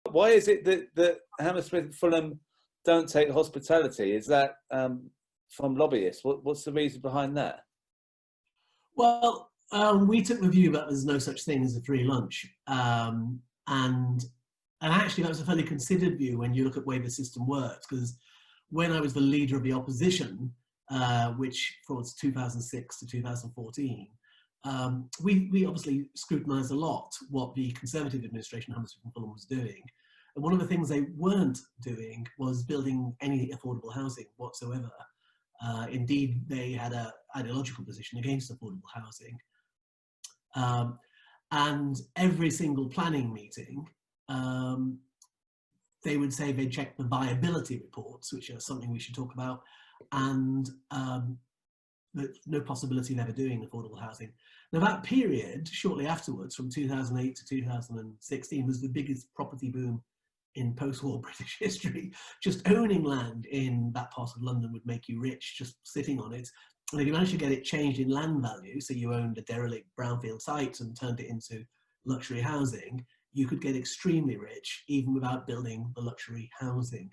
Why is it that Hammersmith Fulham don't take hospitality? Is that from lobbyists? What's the reason behind that? Well, we took the view that there's no such thing as a free lunch. And actually, that was a fairly considered view when you look at the way the system works, because when I was the leader of the opposition, which was 2006 to 2014, we obviously scrutinised a lot what the Conservative administration of Hammersmith Fulham was doing. And one of the things they weren't doing was building any affordable housing whatsoever. Indeed, they had an ideological position against affordable housing. And every single planning meeting, they would say they checked the viability reports, which are something we should talk about, and no possibility of ever doing affordable housing. Now, that period, shortly afterwards, from 2008 to 2016, was the biggest property boom in post-war British history. Just owning land in that part of London would make you rich, just sitting on it. And if you managed to get it changed in land value, so you owned a derelict brownfield site and turned it into luxury housing, you could get extremely rich even without building the luxury housing.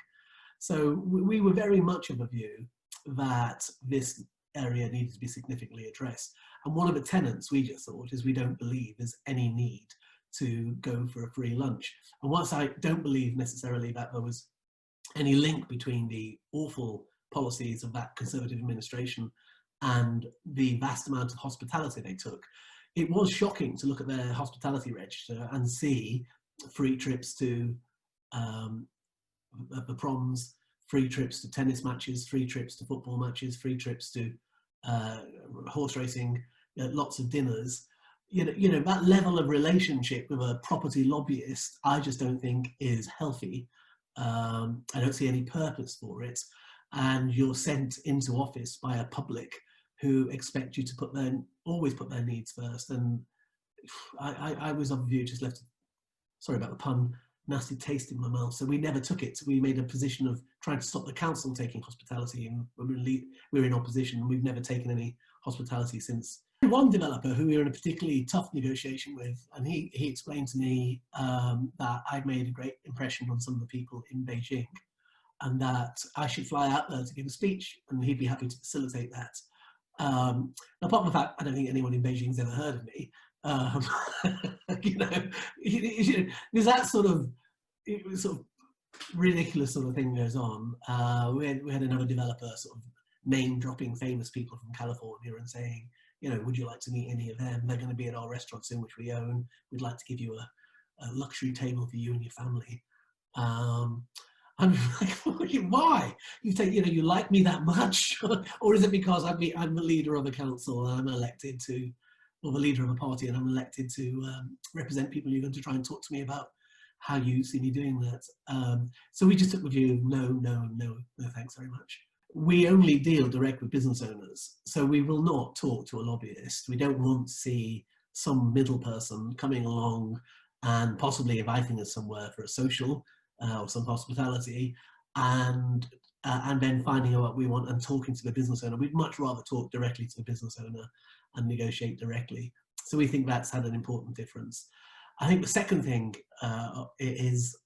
So we were very much of a view that this area needed to be significantly addressed. And one of the tenets we just thought is we don't believe there's any need to go for a free lunch. And whilst I don't believe necessarily that there was any link between the awful policies of that Conservative administration and the vast amount of hospitality they took, it was shocking to look at their hospitality register and see free trips to the proms, free trips to tennis matches, free trips to football matches, free trips to horse racing, lots of dinners. You know, that level of relationship with a property lobbyist, I just don't think is healthy. I don't see any purpose for it. And you're sent into office by a public who expect you to always put their needs first. And I was of the view, just left, sorry about the pun, nasty taste in my mouth. So we never took it. We made a position of trying to stop the council taking hospitality, and when we were in opposition, and we've never taken any hospitality since. One developer who we were in a particularly tough negotiation with, and he explained to me that I'd made a great impression on some of the people in Beijing, and that I should fly out there to give a speech, and he'd be happy to facilitate that. Apart from the fact, I don't think anyone in Beijing's ever heard of me. You know, there's that sort of ridiculous sort of thing goes on. We had another developer sort of name-dropping famous people from California and saying, you know, would you like to meet any of them? They're going to be at our restaurant soon, which we own. We'd like to give you a luxury table for you and your family. I'm like, why? You think, you know, you like me that much? Or is it because I'm the leader of a council and I'm elected to, or the leader of a party and I'm elected to represent people? You're going to try and talk to me about how you see me doing that. So we just took the view, no, thanks very much. We only deal direct with business owners. So we will not talk to a lobbyist. We don't want to see some middle person coming along and possibly inviting us somewhere for a social or some hospitality, and then finding out what we want and talking to the business owner. We'd much rather talk directly to the business owner and negotiate directly. So we think that's had an important difference. I think the second thing is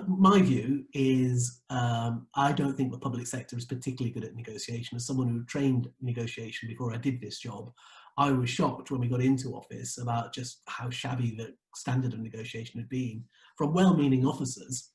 my view is I don't think the public sector is particularly good at negotiation. As someone who trained negotiation before I did this job, I was shocked when we got into office about just how shabby the standard of negotiation had been from well-meaning officers,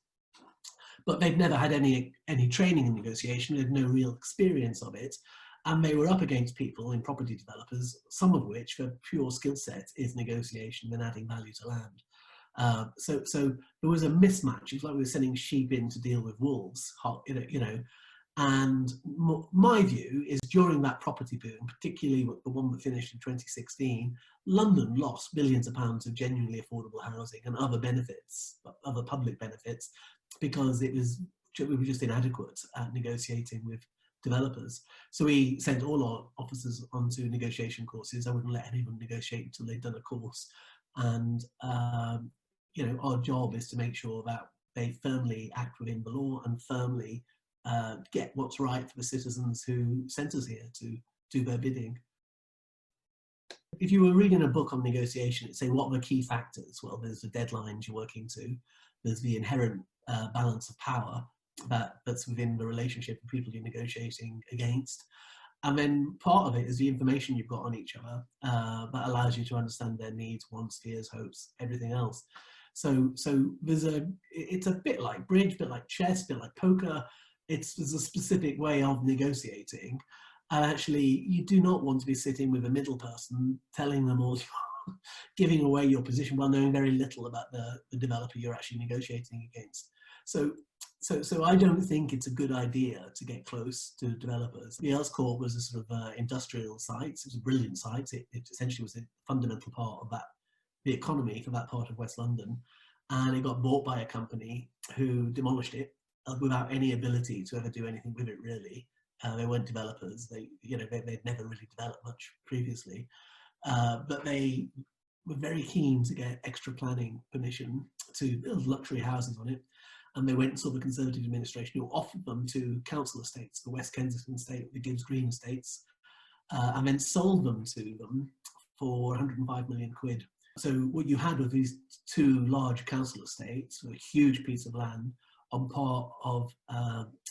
but they'd never had any training in negotiation. They had no real experience of it, and they were up against people in property developers, some of which their pure skill set is negotiation and adding value to land. So there was a mismatch. It's like we were sending sheep in to deal with wolves, you know. And my view is during that property boom, particularly the one that finished in 2016, London lost billions of pounds of genuinely affordable housing and other benefits, other public benefits, because we were just inadequate at negotiating with developers. So we sent all our officers onto negotiation courses. I wouldn't let anyone negotiate until they'd done a course. And you know, our job is to make sure that they firmly act within the law and firmly get what's right for the citizens who sent us here to do their bidding. If you were reading a book on negotiation, it'd say, what are the key factors? Well, there's the deadlines you're working to, there's the inherent balance of power that's within the relationship of people you're negotiating against. And then part of it is the information you've got on each other that allows you to understand their needs, wants, fears, hopes, everything else. So it's a bit like bridge, a bit like chess, a bit like poker. There's a specific way of negotiating. And actually, you do not want to be sitting with a middle person telling them all, giving away your position while knowing very little about the developer you're actually negotiating against. So I don't think it's a good idea to get close to developers. The Earl's Court was a sort of industrial site. It was a brilliant site. It essentially was a fundamental part of the economy for that part of West London. And it got bought by a company who demolished it without any ability to ever do anything with it, really. They weren't developers. They'd never really developed much previously. But they were very keen to get extra planning permission to build luxury houses on it. And they went and saw the Conservative administration, who offered them to council estates, the West Kensington estate, the Gibbs Green estates, and then sold them to them for 105 million quid. So what you had were these two large council estates, a huge piece of land on part of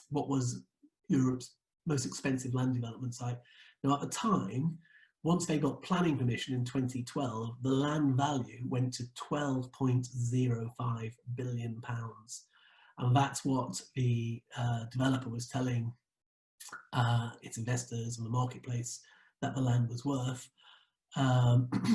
what was Europe's most expensive land development site. Now, at the time, once they got planning permission in 2012, the land value went to £12.05 billion. And that's what the developer was telling its investors and the marketplace that the land was worth,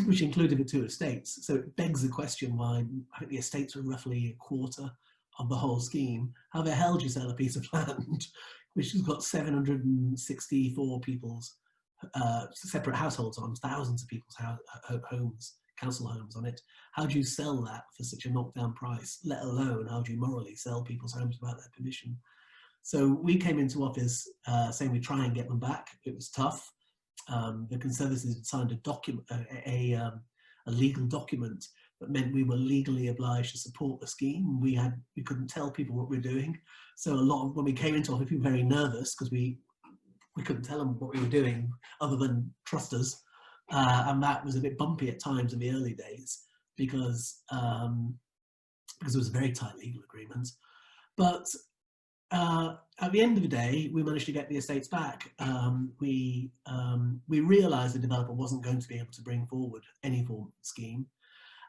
which included the two estates. So it begs the question why, I think the estates were roughly a quarter of the whole scheme. How the hell do you sell a piece of land which has got 764 people's separate households on, thousands of people's homes, council homes on it? How do you sell that for such a knockdown price, let alone how do you morally sell people's homes without their permission? So we came into office saying we'd try and get them back. It was tough. The Conservatives had signed a legal document that meant we were legally obliged to support the scheme. We couldn't tell people what we were doing. So when we came into office, we were very nervous because we couldn't tell them what we were doing other than trust us. And that was a bit bumpy at times in the early days because it was a very tight legal agreement. But at the end of the day, we managed to get the estates back. We realised the developer wasn't going to be able to bring forward any form of scheme.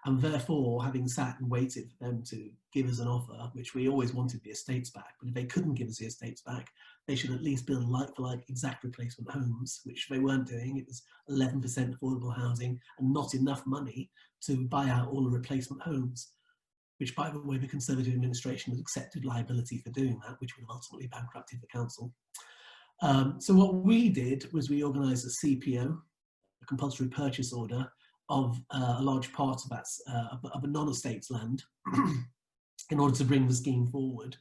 And therefore, having sat and waited for them to give us an offer, which we always wanted the estates back, but if they couldn't give us the estates back, they should at least build like-for-like exact replacement homes, which they weren't doing. It was 11% affordable housing and not enough money to buy out all the replacement homes, which, by the way, the Conservative administration has accepted liability for doing that, which would have ultimately bankrupted the council. So what we did was we organised a CPO, a compulsory purchase order, of a large part of that of a non-estates land in order to bring the scheme forward.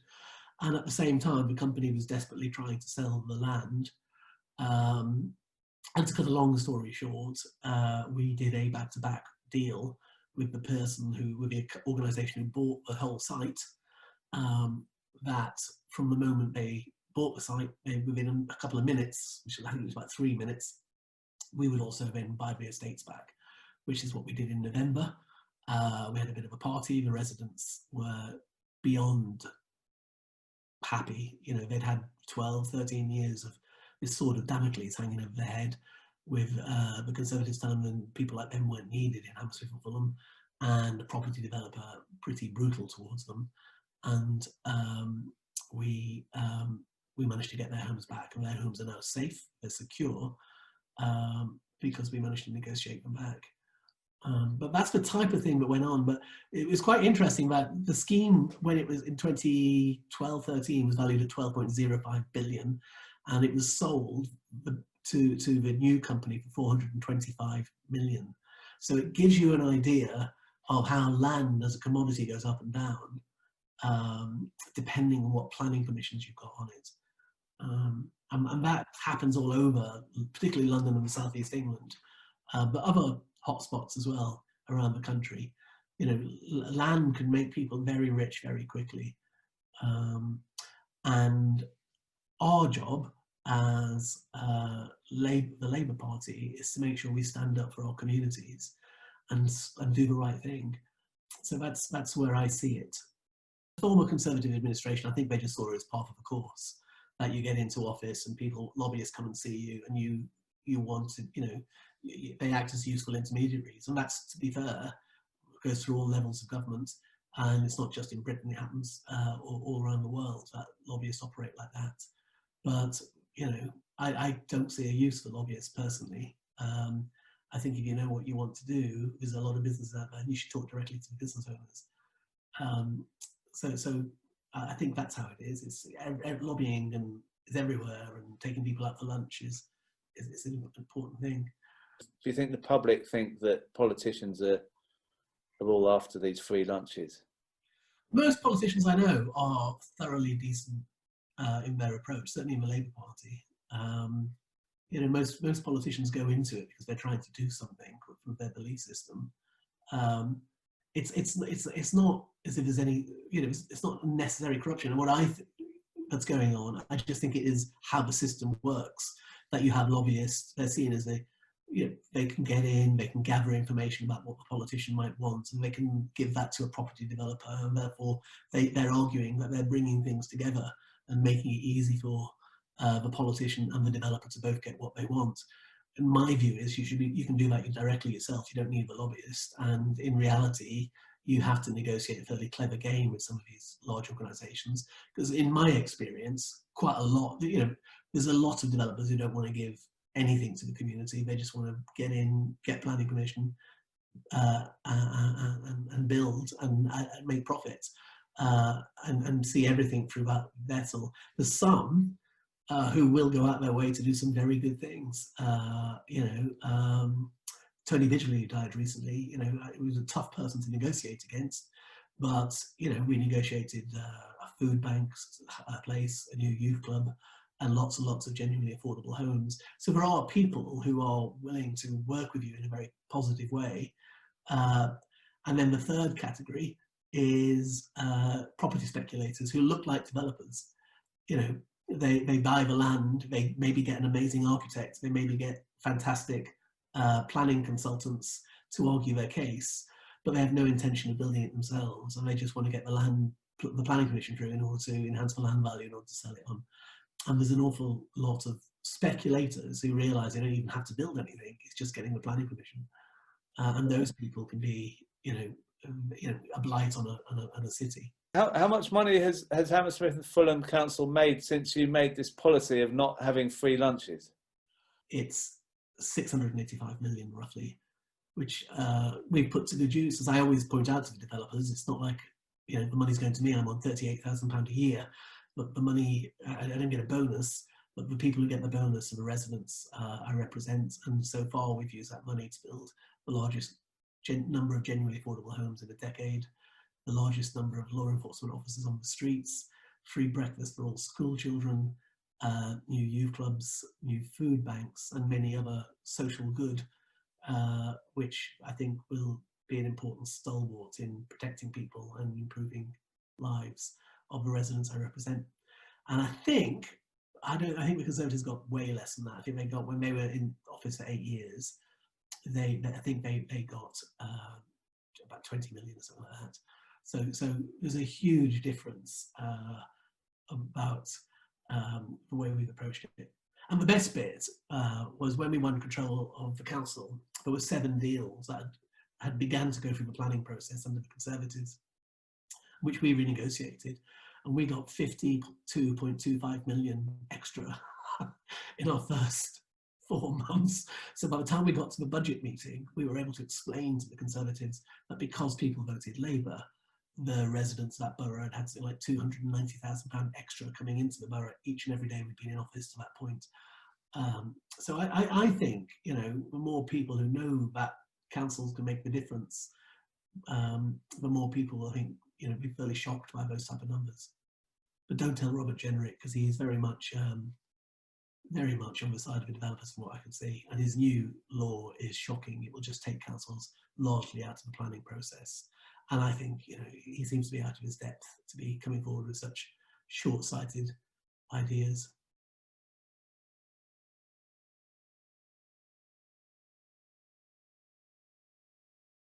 And at the same time, the company was desperately trying to sell the land. And to cut a long story short, we did a back-to-back deal with the organisation who bought the whole site, that from the moment they bought the site, within a couple of minutes, which I think it was about 3 minutes, we would also then buy the estates back, which is what we did in November. We had a bit of a party. The residents were beyond happy. You know, they'd had 12, 13 years of this sword of Damocles hanging over their head, with the Conservatives telling them people like them weren't needed in Hammersmith Fulham, and the property developer pretty brutal towards them. And we managed to get their homes back, and their homes are now safe, they're secure, because we managed to negotiate them back. But that's the type of thing that went on. But it was quite interesting that the scheme, when it was in 2012-13, was valued at 12.05 billion, and it was sold to the new company for 425 million. So it gives you an idea of how land as a commodity goes up and down, depending on what planning permissions you've got on it. And that happens all over, particularly London and the South East England, but other hotspots as well around the country. You know, land can make people very rich very quickly. And our job as the Labour Party is to make sure we stand up for our communities and do the right thing. So that's where I see it. The former Conservative administration, I think they just saw it as part of the course, that you get into office and lobbyists come and see you, and you want to, they act as useful intermediaries. And that's, to be fair, goes through all levels of government. And it's not just in Britain, it happens all around the world that lobbyists operate like that. But, I don't see a use for lobbyists personally. I think if you know what you want to do, there's a lot of businesses out there, and you should talk directly to the business owners. So I think that's how it is. It's lobbying and is everywhere, and taking people out for lunch is an important thing. Do you think the public think that politicians are all after these free lunches? Most politicians I know are thoroughly decent in their approach, certainly in the Labour Party. Most politicians go into it because they're trying to do something from their belief system. It's not as if there's any, it's not necessary corruption. And what I think that's going on, I just think it is how the system works. That you have lobbyists, they're seen as they can get in, they can gather information about what the politician might want, and they can give that to a property developer, and therefore they're arguing that they're bringing things together and making it easy for the politician and the developer to both get what they want. And my view is you can do that directly yourself. You don't need the lobbyist. And in reality, you have to negotiate a fairly clever game with some of these large organisations, because in my experience, quite a lot, there's a lot of developers who don't want to give anything to the community. They just want to get in, get planning permission, and build and make profit, and see everything through that vessel. There's some who will go out their way to do some very good things. Tony Vigiley, who died recently, he was a tough person to negotiate against, but we negotiated a food bank, a place, a new youth club, and lots of genuinely affordable homes. So there are people who are willing to work with you in a very positive way. And then the third category is property speculators who look like developers. They buy the land, they maybe get an amazing architect, they maybe get fantastic planning consultants to argue their case, but they have no intention of building it themselves, and they just want to get the planning permission through in order to enhance the land value in order to sell it on. And there's an awful lot of speculators who realise they don't even have to build anything, it's just getting the planning permission. And those people can be, a blight on a city. How much money has Hammersmith Fulham Council made since you made this policy of not having free lunches? It's 685 million roughly, which we've put to good use. As I always point out to the developers, it's not like the money's going to me. I'm on £38,000 a year, but the money, I don't get a bonus, but the people who get the bonus are the residents I represent. And so far we've used that money to build the largest number of genuinely affordable homes in a decade, the largest number of law enforcement officers on the streets, free breakfast for all school children, new youth clubs, new food banks, and many other social good, which I think will be an important stalwart in protecting people and improving lives of the residents I represent. And I think the Conservatives got way less than that. I think they got, when they were in office for 8 years, I think they got about 20 million or something like that. So there's a huge difference about the way we've approached it. And the best bit was when we won control of the council, there were 7 deals that had began to go through the planning process under the Conservatives, which we renegotiated, and we got 52.25 million extra in our first 4 months. So by the time we got to the budget meeting, we were able to explain to the Conservatives that because people voted Labour, the residents of that borough had something like £290,000 extra coming into the borough each and every day we've been in office to that point. So I think, the more people who know that councils can make the difference, the more people will, I think, be fairly shocked by those type of numbers. But don't tell Robert Jenrick, because he is very much on the side of the developers from what I can see. And his new law is shocking. It will just take councils largely out of the planning process. And I think, he seems to be out of his depth to be coming forward with such short-sighted ideas.